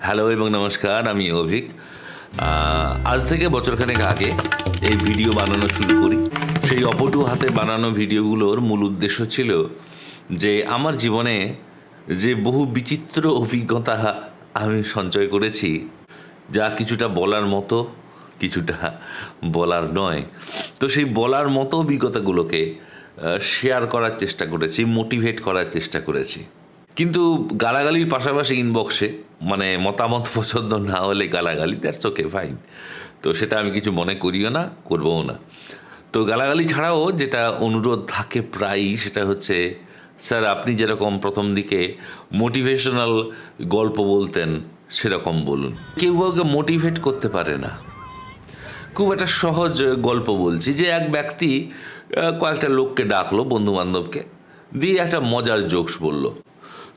Hello এবং নমস্কার, আমি অভিক। আজ থেকে বছরখানেক আগে এই ভিডিও বানানো শুরু করি। সেই অপটু হাতে বানানো ভিডিওগুলোর মূল উদ্দেশ্য ছিল যে আমার জীবনে যে বহু বিচিত্র অভিজ্ঞতা আমি সঞ্চয় করেছি, যা কিছুটা বলার মতো, কিছুটা বলার নয়। তো সেই বলার মতো অভিজ্ঞতাগুলোকে শেয়ার করার চেষ্টা করেছি, মোটিভেট করার চেষ্টা করেছি। কিন্তু গালাগালির পাশাপাশি ইনবক্সে মানে মতামত পছন্দ না হলে গালাগালি, দ্যাটস ওকে, ফাইন। তো সেটা আমি কিছু মনে করিও না, করবও না। তো গালাগালি ছাড়াও যেটা অনুরোধ থাকে প্রায়ই, সেটা হচ্ছে, স্যার আপনি যেরকম প্রথম দিকে মোটিভেশনাল গল্প বলতেন সেরকম বলুন। কেউ কাউকে মোটিভেট করতে পারে না। খুব একটা সহজ গল্প বলছি, যে এক ব্যক্তি কয়েকটা লোককে ডাকলো, বন্ধুবান্ধবকে, দিয়ে একটা মজার জোকস বলল।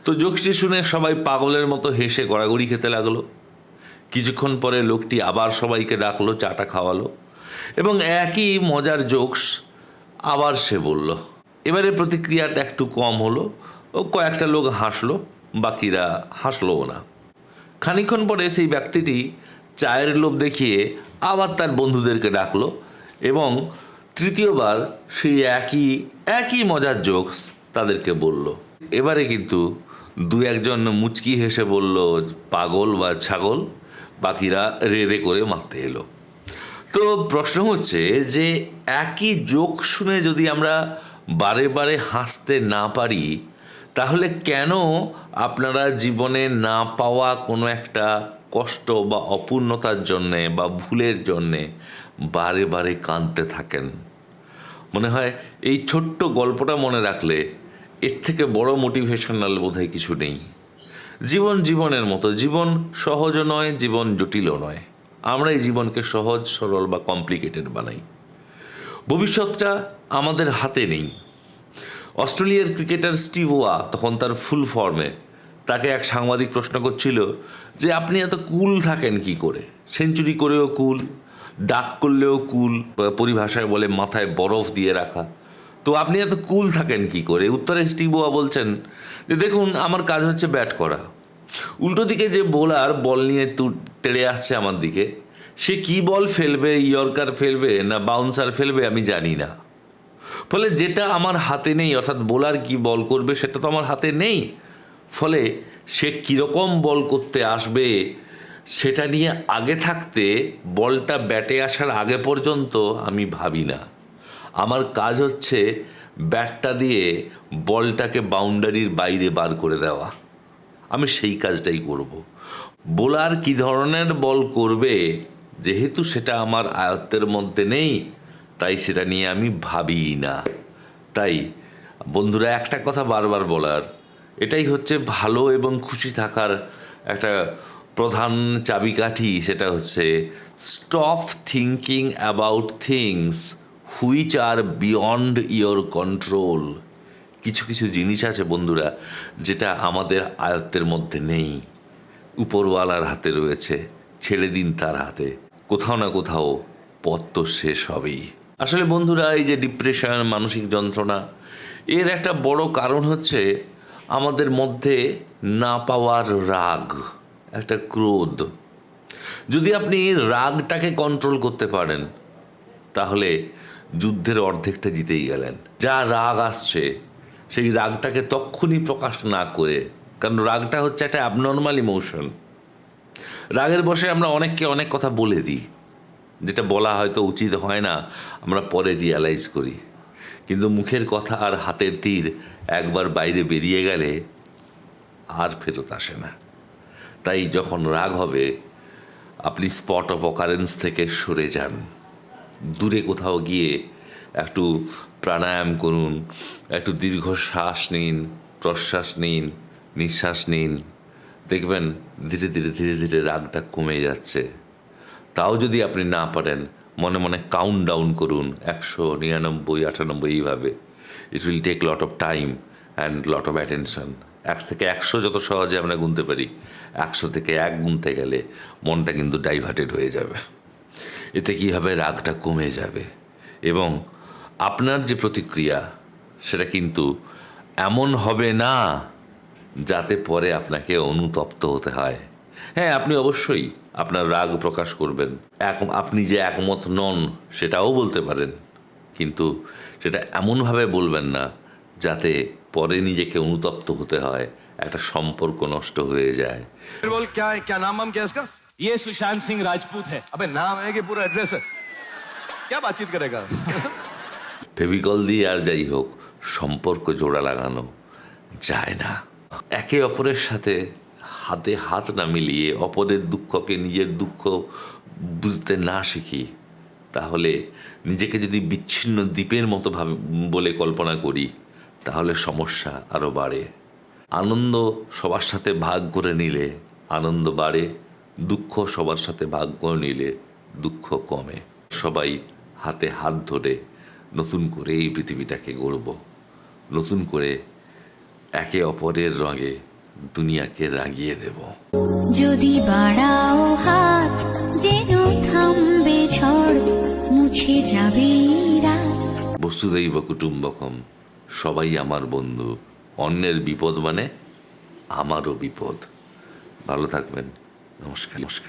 তো জোকসটি শুনে সবাই পাগলের মতো হেসে গড়াগড়ি খেতে লাগলো। কিছুক্ষণ পরে লোকটি আবার সবাইকে ডাকলো, চাটা খাওয়ালো, এবং একই মজার জোকস আবার সে বলল। এবারে প্রতিক্রিয়াটা একটু কম হলো, ও কয়েকটা লোক হাসলো, বাকিরা হাসলোও না। খানিকক্ষণ পরে সেই ব্যক্তিটি চায়ের লোভ দেখিয়ে আবার তার বন্ধুদেরকে ডাকলো এবং তৃতীয়বার সেই একই মজার জোকস তাদেরকে বলল। এবারে কিন্তু দু একজন মুচকি হেসে বলল, পাগল বা ছাগল, বাকিরা রে রে করে মারতে এলো। তো প্রশ্ন হচ্ছে যে একই জোক শুনে যদি আমরা বারে বারে হাসতে না পারি, তাহলে কেন আপনারা জীবনে না পাওয়া কোনো একটা কষ্ট বা অপূর্ণতার জন্যে বা ভুলের জন্যে বারে বারে কাঁদতে থাকেন? মনে হয় এই ছোট্ট গল্পটা মনে রাখলে এর থেকে বড় মোটিভেশনাল বোধহয় কিছু নেই। জীবন জীবনের মতো, জীবন সহজও নয়, জীবন জটিলও নয়। আমরা এই জীবনকে সহজ, সরল বা কমপ্লিকেটেড বানাই। ভবিষ্যৎটা আমাদের হাতে নেই। অস্ট্রেলিয়ার ক্রিকেটার স্টিভ ওয়া তখন তার ফুল ফর্মে, তাকে এক সাংবাদিক প্রশ্ন করছিল যে আপনি এত কুল থাকেন কি করে? সেঞ্চুরি করেও কুল, ডাক করলেও কুল, পরিভাষায় বলে মাথায় বরফ দিয়ে রাখা। তো আপনি এত কুল থাকেন কি করে? উত্তরে স্টিভ ওয়া বলছেন যে দেখুন, আমার কাজ হচ্ছে ব্যাট করা। উল্টো দিকে যে বোলার বল নিয়ে তেড়ে আসছে আমার দিকে, সে কি বল ফেলবে, ইয়র্কার ফেলবে না বাউন্সার ফেলবে, আমি জানি না। ফলে যেটা আমার হাতে নেই, অর্থাৎ বোলার কি বল করবে সেটা তো আমার হাতে নেই। ফলে সে কীরকম বল করতে আসবে সেটা নিয়ে আগে থাকতে বলটা ব্যাটে আসার আগে পর্যন্ত আমি ভাবি না। আমার কাজ হচ্ছে ব্যাটটা দিয়ে বলটাকে বাউন্ডারির বাইরে বার করে দেওয়া। আমি সেই কাজটাই করব। বোলার কী ধরনের বল করবে, যেহেতু সেটা আমার আয়ত্তের মধ্যে নেই, তাই সেটা নিয়ে আমি ভাবি না। তাই বন্ধুরা, একটা কথা বারবার বলার, এটাই হচ্ছে ভালো এবং খুশি থাকার একটা প্রধান চাবিকাঠি। সেটা হচ্ছে stop thinking about things which are beyond your control. কিছু কিছু জিনিস আছে বন্ধুরা, যেটা আমাদের আয়ত্তের মধ্যে নেই, উপরওয়ালার হাতে রয়েছে। ছেড়ে দিন তার হাতে, কোথাও না কোথাও পথ তো শেষ হবেই। আসলে বন্ধুরা, এই যে ডিপ্রেশন, মানসিক যন্ত্রণা, এর একটা বড় কারণ হচ্ছে আমাদের মধ্যে না পাওয়ার রাগ, একটা ক্রোধ। যদি আপনি রাগটাকে কন্ট্রোল করতে পারেন, তাহলে যুদ্ধের অর্ধেকটা জিতেই গেলেন। যা রাগ আসছে সেই রাগটাকে তক্ষুনি প্রকাশ না করে, কারণ রাগটা হচ্ছে একটা অ্যাবনর্মাল ইমোশন। রাগের বশে আমরা অনেককে অনেক কথা বলে দিই, যেটা বলা হয়তো উচিত হয় না, আমরা পরে রিয়ালাইজ করি। কিন্তু মুখের কথা আর হাতের তীর একবার বাইরে বেরিয়ে গেলে আর ফেরত আসে না। তাই যখন রাগ হবে, আপনি স্পট অফ অকারেন্স থেকে সরে যান, দূরে কোথাও গিয়ে একটু প্রাণায়াম করুন, একটু দীর্ঘ শ্বাস নিন, প্রশ্বাস নিন, নিঃশ্বাস নিন। দেখবেন ধীরে ধীরে ধীরে ধীরে রাগটা কমে যাচ্ছে। তাও যদি আপনি না পারেন, মনে মনে কাউন্ট ডাউন করুন, 100, 99, 98, এইভাবে। It will take lot of time and lot of attention. 1 থেকে 100 যত সহজে আমরা গুনতে পারি, 100 থেকে 1 গুনতে গেলে মনটা কিন্তু ডাইভার্টেড হয়ে যাবে। এতে কী হবে? রাগটা কমে যাবে এবং আপনার যে প্রতিক্রিয়া, সেটা কিন্তু এমন হবে না যাতে পরে আপনাকে অনুতপ্ত হতে হয়। হ্যাঁ, আপনি অবশ্যই আপনার রাগ প্রকাশ করবেন, আপনি যে একমত নন সেটাও বলতে পারেন, কিন্তু সেটা এমনভাবে বলবেন না যাতে পরে নিজেকে অনুতপ্ত হতে হয়, একটা সম্পর্ক নষ্ট হয়ে যায়। फिर बोल क्या है, क्या नाम क्या है इसका? ये सुशांत सिंह राजपूत है। अबे नाम है कि पूरा एड्रेस है? क्या बातचीत करेगा? ফেভিকল দিয়ে আর যাই হোক সম্পর্ক জোড়া লাগানো যায় না। একে অপরের সাথে হাতে হাত না মিলিয়ে অপরের দুঃখকে নিজের দুঃখ বুঝতে না শিখি, তাহলে নিজেকে যদি বিচ্ছিন্ন দ্বীপের মতো ভাবে বলে কল্পনা করি, তাহলে সমস্যা আরও বাড়ে। আনন্দ সবার সাথে ভাগ করে নিলে আনন্দ বাড়ে, দুঃখ সবার সাথে ভাগ করে নিলে দুঃখ কমে। সবাই হাতে হাত ধরে নতুন করে এই পৃথিবীটাকে গড়ব, নতুন করে একে অপরের রঙে দুনিয়াকে রাঙিয়ে দেব। যদি বাড়াও হাত যেন থামবে ঝড়, মুছে যাবে রাত। বসুধৈব কুটুম্বকম, সবাই আমার বন্ধু, অন্যের বিপদ মানে আমারও বিপদ। ভালো থাকবেন, নমস্কার।